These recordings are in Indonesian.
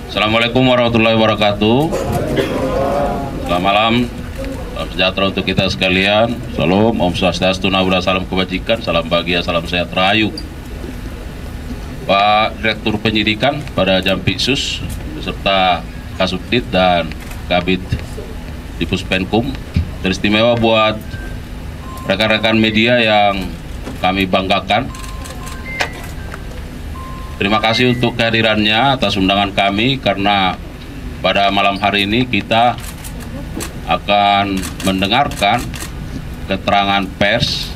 Assalamualaikum warahmatullahi wabarakatuh. Selamat malam, salam sejahtera untuk kita sekalian. Salam, Om Swastiastu, Namo, salam kebajikan, salam bahagia, salam sehat rahayu. Pak Direktur Penyidikan pada Jampitsus beserta Kasubdit dan Kabid di Puspenkum, teristimewa buat rekan-rekan media yang kami banggakan. Terima kasih untuk kehadirannya atas undangan kami, karena pada malam hari ini kita akan mendengarkan keterangan pers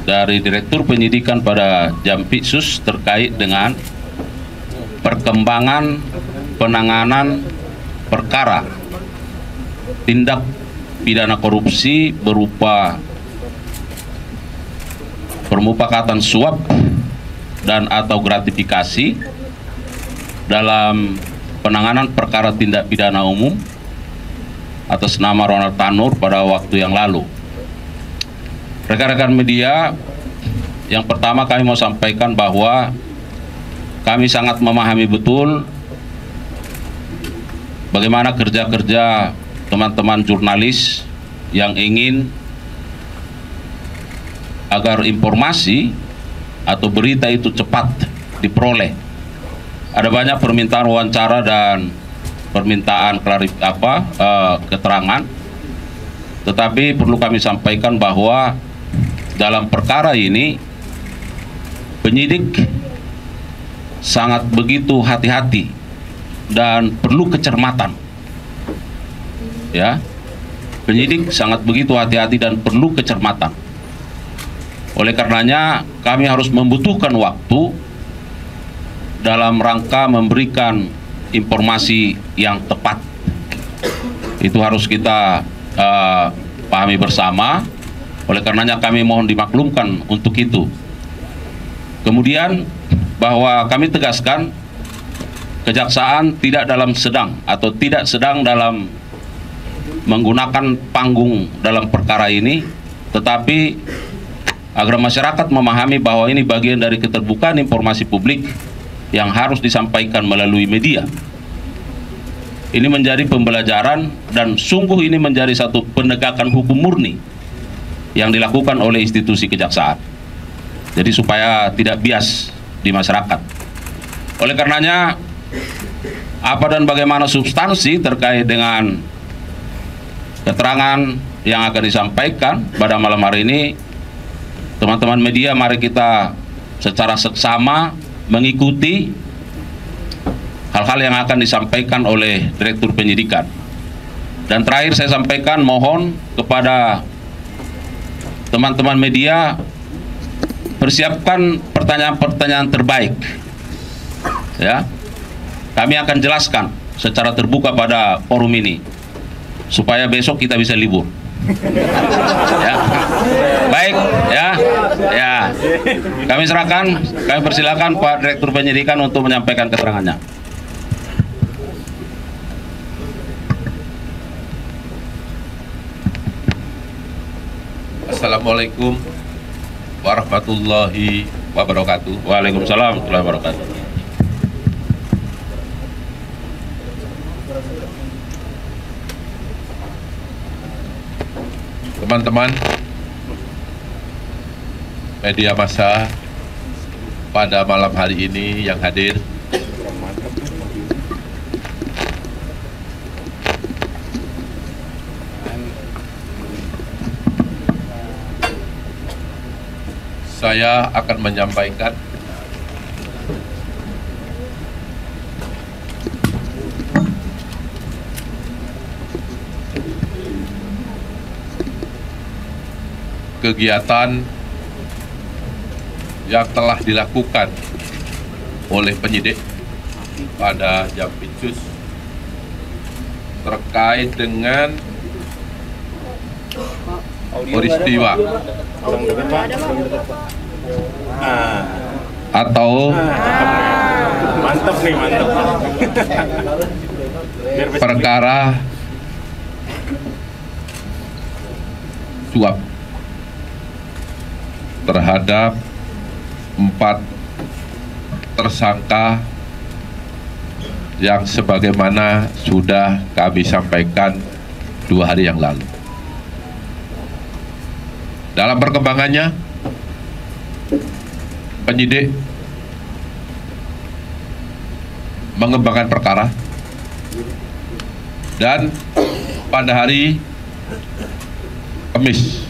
dari Direktur Penyidikan pada Jampitsus terkait dengan perkembangan penanganan perkara tindak pidana korupsi berupa permufakatan suap dan atau gratifikasi dalam penanganan perkara tindak pidana umum atas nama Ronald Tanur pada waktu yang lalu. Rekan-rekan media, yang pertama kami mau sampaikan bahwa kami sangat memahami betul bagaimana kerja-kerja teman-teman jurnalis yang ingin agar informasi atau berita itu cepat diperoleh. Ada banyak permintaan wawancara dan permintaan keterangan, tetapi perlu kami sampaikan bahwa dalam perkara ini penyidik sangat begitu hati-hati dan perlu kecermatan. Ya, penyidik sangat begitu hati-hati dan perlu kecermatan. Oleh karenanya kami harus membutuhkan waktu dalam rangka memberikan informasi yang tepat. Itu harus kita pahami bersama. Oleh karenanya kami mohon dimaklumkan untuk itu. Kemudian bahwa kami tegaskan kejaksaan tidak sedang dalam menggunakan panggung dalam perkara ini, tetapi agar masyarakat memahami bahwa ini bagian dari keterbukaan informasi publik yang harus disampaikan melalui media. Ini menjadi pembelajaran dan sungguh ini menjadi satu penegakan hukum murni yang dilakukan oleh institusi kejaksaan. Jadi supaya tidak bias di masyarakat. Oleh karenanya, apa dan bagaimana substansi terkait dengan keterangan yang akan disampaikan pada malam hari ini, teman-teman media, mari kita secara seksama mengikuti hal-hal yang akan disampaikan oleh Direktur Penyidikan. Dan terakhir saya sampaikan, mohon kepada teman-teman media, persiapkan pertanyaan-pertanyaan terbaik. Ya, kami akan jelaskan secara terbuka pada forum ini supaya besok kita bisa libur. Ya. Baik, ya. Kami persilakan Pak Direktur Penyidikan untuk menyampaikan keterangannya. Assalamualaikum warahmatullahi wabarakatuh. Waalaikumsalam warahmatullahi wabarakatuh. Teman-teman media massa pada malam hari ini yang hadir, saya akan menyampaikan kegiatan yang telah dilakukan oleh penyidik pada Jampitsus terkait dengan peristiwa atau mantap nih, mantap. perkara suap terhadap 4 tersangka yang sebagaimana sudah kami sampaikan 2 hari yang lalu. Dalam perkembangannya, penyidik mengembangkan perkara dan pada hari Kamis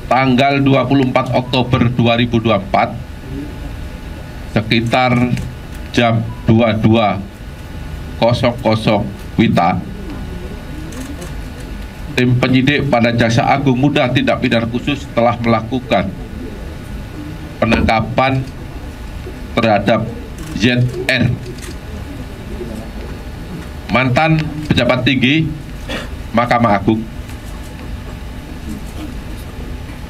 tanggal 24 Oktober 2024 sekitar jam 22.00 WITA, tim penyidik pada Jaksa Agung Muda Tindak Pidana Khusus telah melakukan penangkapan terhadap ZR, mantan pejabat tinggi Mahkamah Agung,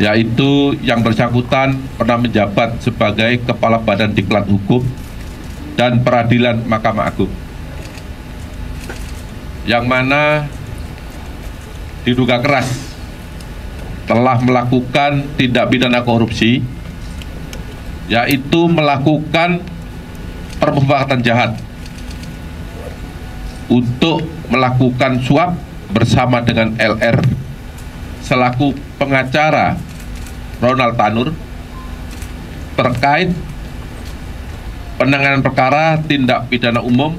yaitu yang bersangkutan pernah menjabat sebagai Kepala Badan Diklat Hukum dan Peradilan Mahkamah Agung, yang mana diduga keras telah melakukan tindak pidana korupsi, yaitu melakukan permufakatan jahat untuk melakukan suap bersama dengan LR selaku pengacara Ronald Tanur terkait penanganan perkara tindak pidana umum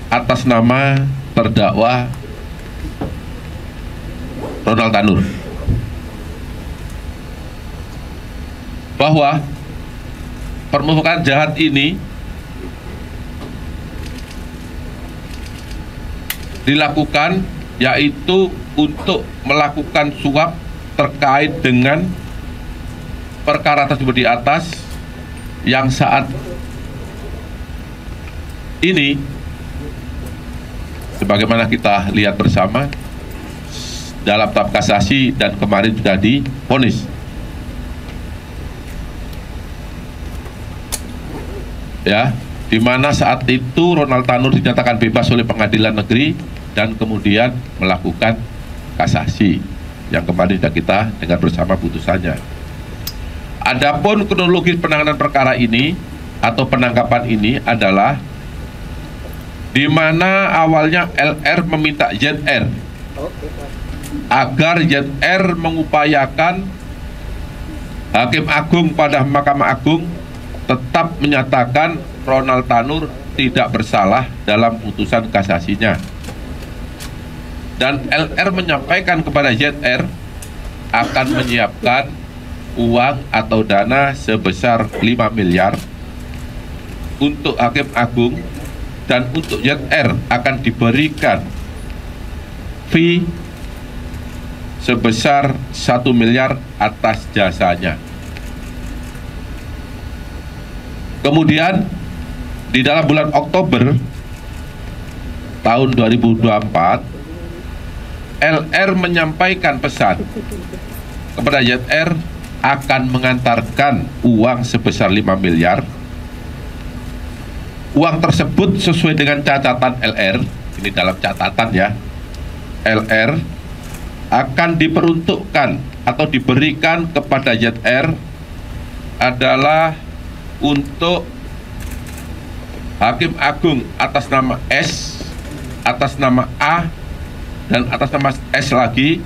atas nama terdakwa Ronald Tanur, bahwa permufakatan jahat ini dilakukan yaitu untuk melakukan suap terkait dengan perkara tersebut di atas, yang saat ini sebagaimana kita lihat bersama dalam tahap kasasi dan kemarin sudah divonis. Ya, di mana saat itu Ronald Tanur dinyatakan bebas oleh pengadilan negeri dan kemudian melakukan kasasi yang kemarin sudah kita dengar bersama putusannya. Adapun kronologis penanganan perkara ini atau penangkapan ini adalah di mana awalnya LR meminta ZR agar ZR mengupayakan Hakim Agung pada Mahkamah Agung tetap menyatakan Ronald Tanur tidak bersalah dalam putusan kasasinya. Dan LR menyampaikan kepada ZR akan menyiapkan uang atau dana sebesar 5 miliar untuk Hakim Agung, dan untuk ZR akan diberikan fee sebesar 1 miliar atas jasanya. Kemudian di dalam bulan Oktober tahun 2024, LR menyampaikan pesan kepada ZR akan mengantarkan uang sebesar 5 miliar. Uang tersebut sesuai dengan catatan LR, ini dalam catatan ya, LR akan diperuntukkan atau diberikan kepada ZR adalah untuk Hakim Agung atas nama S, atas nama A, dan atas nama S lagi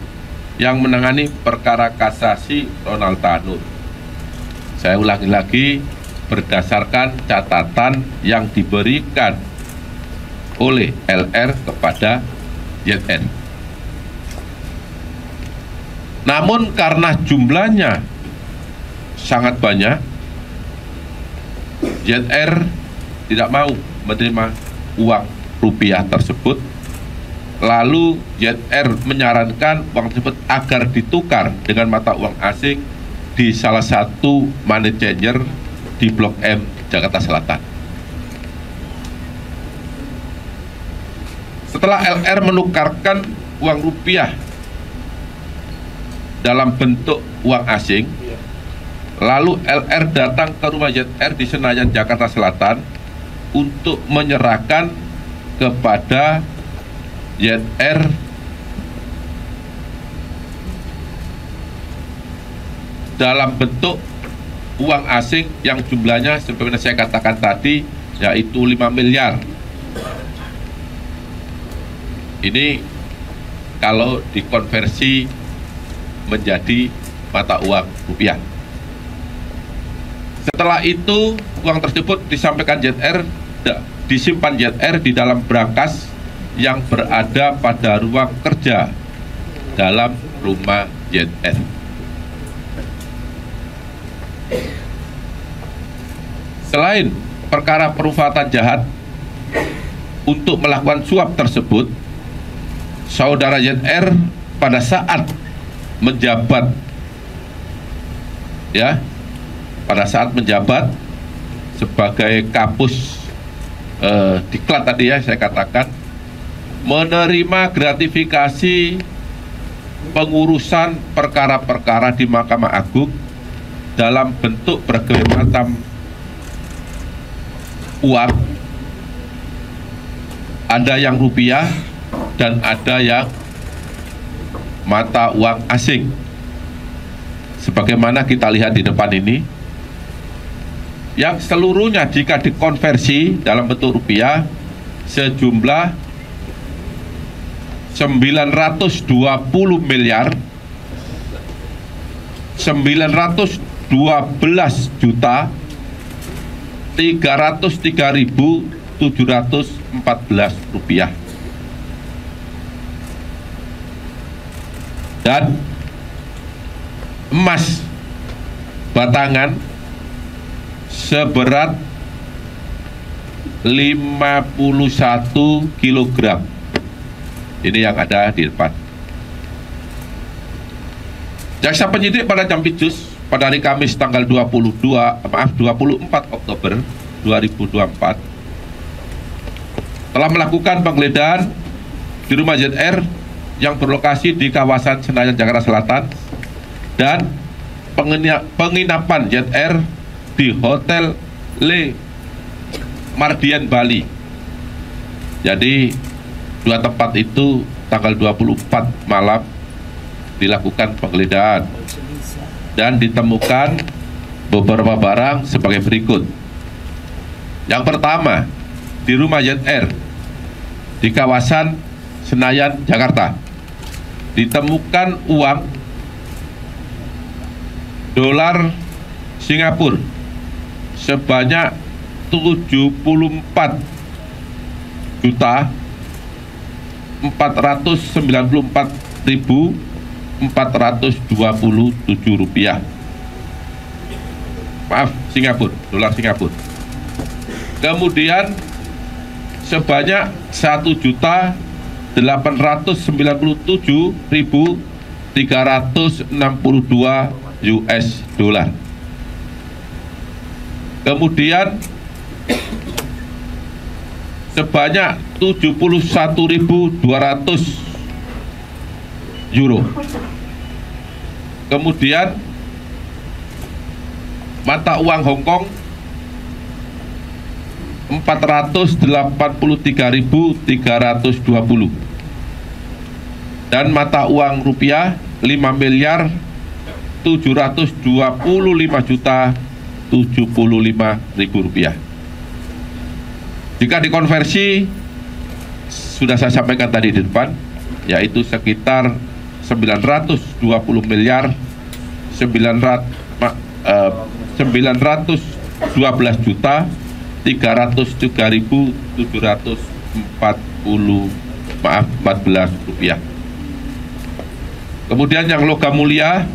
yang menangani perkara kasasi Ronald Tanur. Saya ulangi lagi, berdasarkan catatan yang diberikan oleh LR kepada ZR. Namun karena jumlahnya sangat banyak, ZR tidak mau menerima uang rupiah tersebut. Lalu ZR menyarankan uang tersebut agar ditukar dengan mata uang asing di salah satu money changer di Blok M, Jakarta Selatan. Setelah LR menukarkan uang rupiah dalam bentuk uang asing, lalu LR datang ke rumah ZR di Senayan, Jakarta Selatan untuk menyerahkan kepada ZR dalam bentuk uang asing yang jumlahnya seperti saya katakan tadi, yaitu 5 miliar. Ini kalau dikonversi menjadi mata uang rupiah. Setelah itu uang tersebut disampaikan ZR, disimpan ZR di dalam brankas yang berada pada ruang kerja dalam rumah ZR. Selain perkara perbuatan jahat untuk melakukan suap tersebut, saudara ZR pada saat menjabat, pada saat menjabat sebagai kapus diklat tadi saya katakan, menerima gratifikasi pengurusan perkara-perkara di Mahkamah Agung dalam bentuk berbagai macam uang, ada yang rupiah dan ada yang mata uang asing. Sebagaimana kita lihat di depan ini, yang seluruhnya jika dikonversi dalam bentuk rupiah sejumlah 920 miliar 912 juta 303.714 rupiah. Dan emas batangan seberat 51 kg. Ini yang ada di depan. Jaksa penyidik pada Jampitsus pada hari Kamis tanggal 24 Oktober 2024 telah melakukan penggeledahan di rumah ZR yang berlokasi di kawasan Senayan, Jakarta Selatan, dan penginapan ZR di Hotel Le Mardian, Bali. Jadi dua tempat itu tanggal 24 malam dilakukan penggeledahan dan ditemukan beberapa barang sebagai berikut. Yang pertama, di rumah ZR di kawasan Senayan, Jakarta, ditemukan uang dolar Singapura sebanyak 74.494.427 rupiah. Maaf, Singapura, dolar Singapura. Kemudian sebanyak 1.897.362 US dollar. Kemudian sebanyak 71.200 euro. Kemudian mata uang Hongkong 483.320 dan mata uang rupiah 5.725.075.000 rupiah. Jika dikonversi, sudah saya sampaikan tadi di depan, yaitu sekitar 920 miliar 912 juta 303.714 rupiah. Kemudian yang logam mulia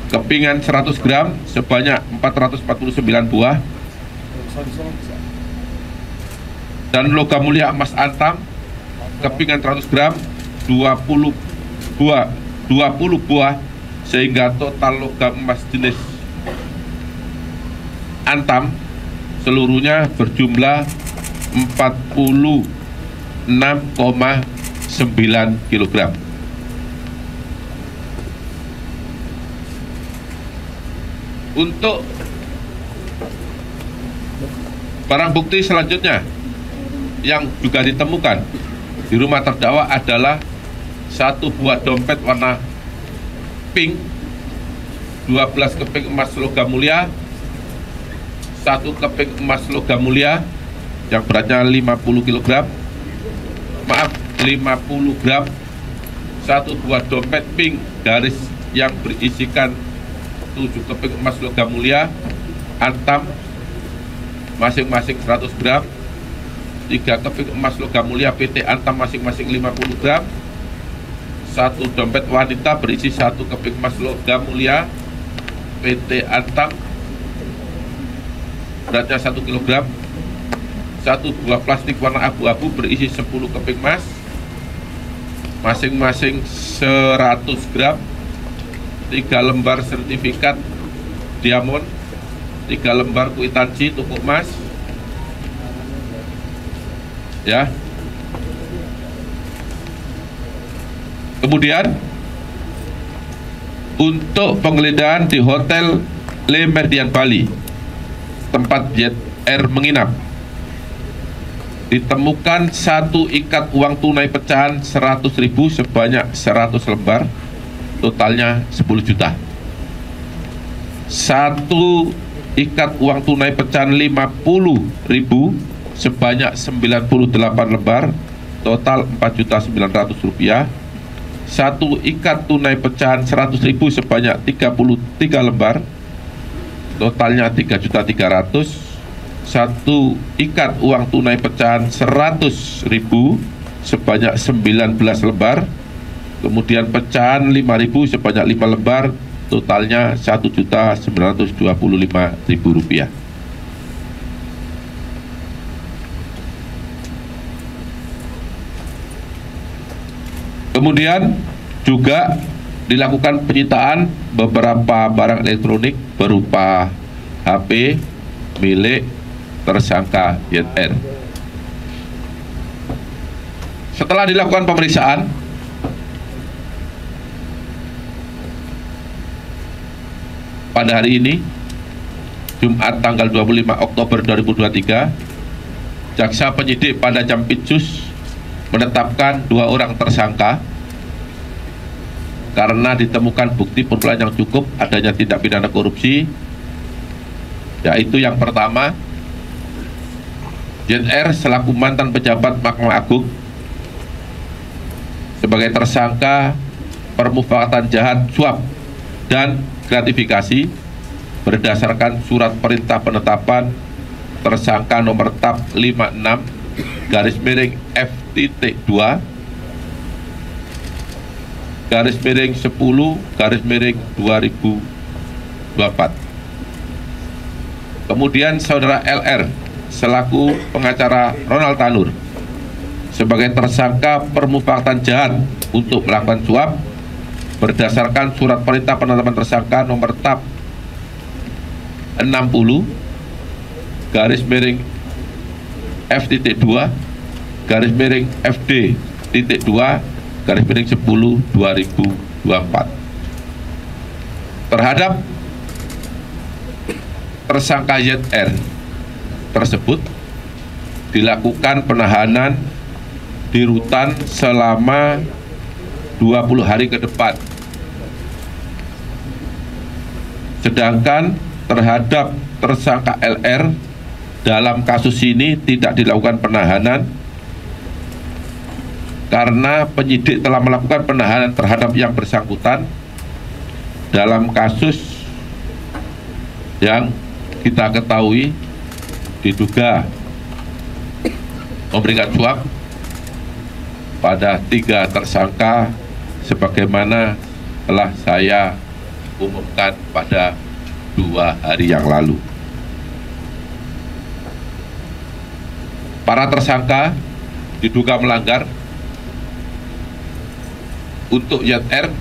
kepingan 100 gram sebanyak 449 buah, dan logam mulia emas antam kepingan 100 gram 20 buah, sehingga total logam emas jenis antam seluruhnya berjumlah 46,9 kg. Untuk barang bukti selanjutnya yang juga ditemukan di rumah terdakwa adalah satu buah dompet warna pink 12 keping emas logam mulia, 1 keping emas logam mulia yang beratnya 50 kg, maaf 50 gram, 1 buah dompet pink garis yang berisikan 7 keping emas logam mulia, antam masing-masing 100 gram, 3 keping emas logam mulia PT Antam masing-masing 50 gram, 1 dompet wanita berisi 1 keping emas logam mulia PT Antam beratnya 1 kg, 1 buah plastik warna abu-abu berisi 10 keping emas masing-masing 100 gram, 3 lembar sertifikat diamond, 3 lembar kwitansi toko emas, ya. Kemudian untuk penggeledahan di Hotel Le Merdian Bali, tempat ZR menginap, ditemukan 1 ikat uang tunai pecahan 100.000 sebanyak 100 lembar, totalnya 10 juta. 1 ikat uang tunai pecahan 50.000 sebanyak 98 lembar, total 4.900.000 rupiah. 1 ikat tunai pecahan 100.000 sebanyak 33 lembar, totalnya 3.300.000. 1 ikat uang tunai pecahan 100.000 sebanyak 19 lembar, kemudian pecahan 5.000 sebanyak 5 lembar, totalnya 1.925.000 rupiah. Kemudian juga dilakukan penyitaan beberapa barang elektronik berupa HP milik tersangka ZR. Setelah dilakukan pemeriksaan, pada hari ini, Jumat tanggal 25 Oktober 2023, jaksa penyidik pada Jampitsus menetapkan 2 orang tersangka karena ditemukan bukti permulaan yang cukup adanya tindak pidana korupsi, yaitu yang pertama, ZR selaku mantan pejabat Mahkamah Agung sebagai tersangka permufakatan jahat, suap, dan gratifikasi berdasarkan surat perintah penetapan tersangka nomor TAP 56/FT2 /10/2024. Kemudian saudara LR selaku pengacara Ronald Tanur sebagai tersangka permufakatan jahat untuk melakukan suap berdasarkan surat perintah penetapan tersangka nomor TAP 60/FD2/10/2024 terhadap tersangka ZR tersebut dilakukan penahanan di rutan selama 20 hari ke depan. Sedangkan terhadap tersangka LR dalam kasus ini tidak dilakukan penahanan karena penyidik telah melakukan penahanan terhadap yang bersangkutan dalam kasus yang kita ketahui diduga memberikan suap pada 3 tersangka sebagaimana telah saya umumkan pada 2 hari yang lalu. Para tersangka diduga melanggar untuk ZR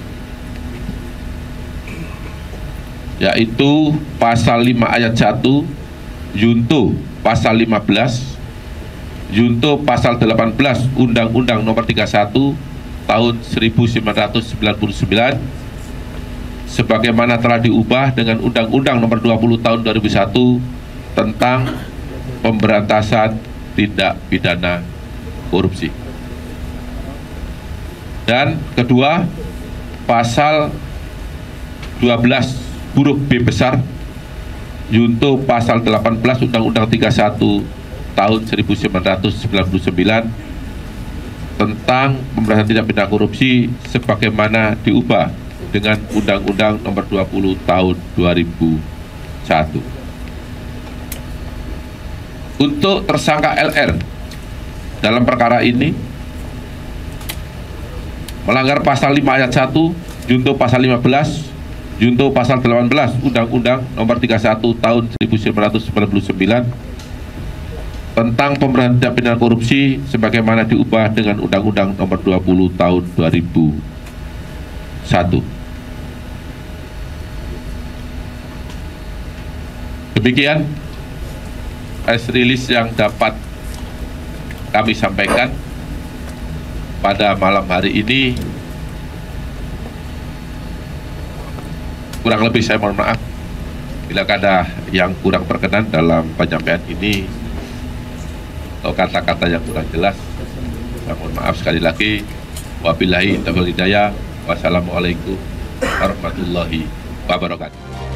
yaitu pasal 5 ayat 1 Junto pasal 15, Junto pasal 18 Undang-Undang Nomor 31 Tahun 1999 sebagaimana telah diubah dengan Undang-Undang Nomor 20 Tahun 2001 tentang pemberantasan tindak pidana korupsi. Dan kedua, pasal 12 huruf B besar junto pasal 18 Undang-Undang 31 tahun 1999 tentang pemberantasan tindak pidana korupsi sebagaimana diubah dengan Undang-Undang Nomor 20 Tahun 2001. Untuk tersangka LR dalam perkara ini melanggar pasal 5 ayat 1 junto pasal 15 junto pasal 18 Undang-Undang Nomor 31 Tahun 1999 tentang pemberantasan tindak pidana korupsi sebagaimana diubah dengan Undang-Undang Nomor 20 Tahun 2001. Demikian press release yang dapat kami sampaikan pada malam hari ini. Kurang lebih saya mohon maaf bila ada yang kurang berkenan dalam penyampaian ini atau kata-kata yang kurang jelas. Saya mohon maaf sekali lagi. Wabillahi taufiq wal hidayah. Wassalamualaikum warahmatullahi wabarakatuh.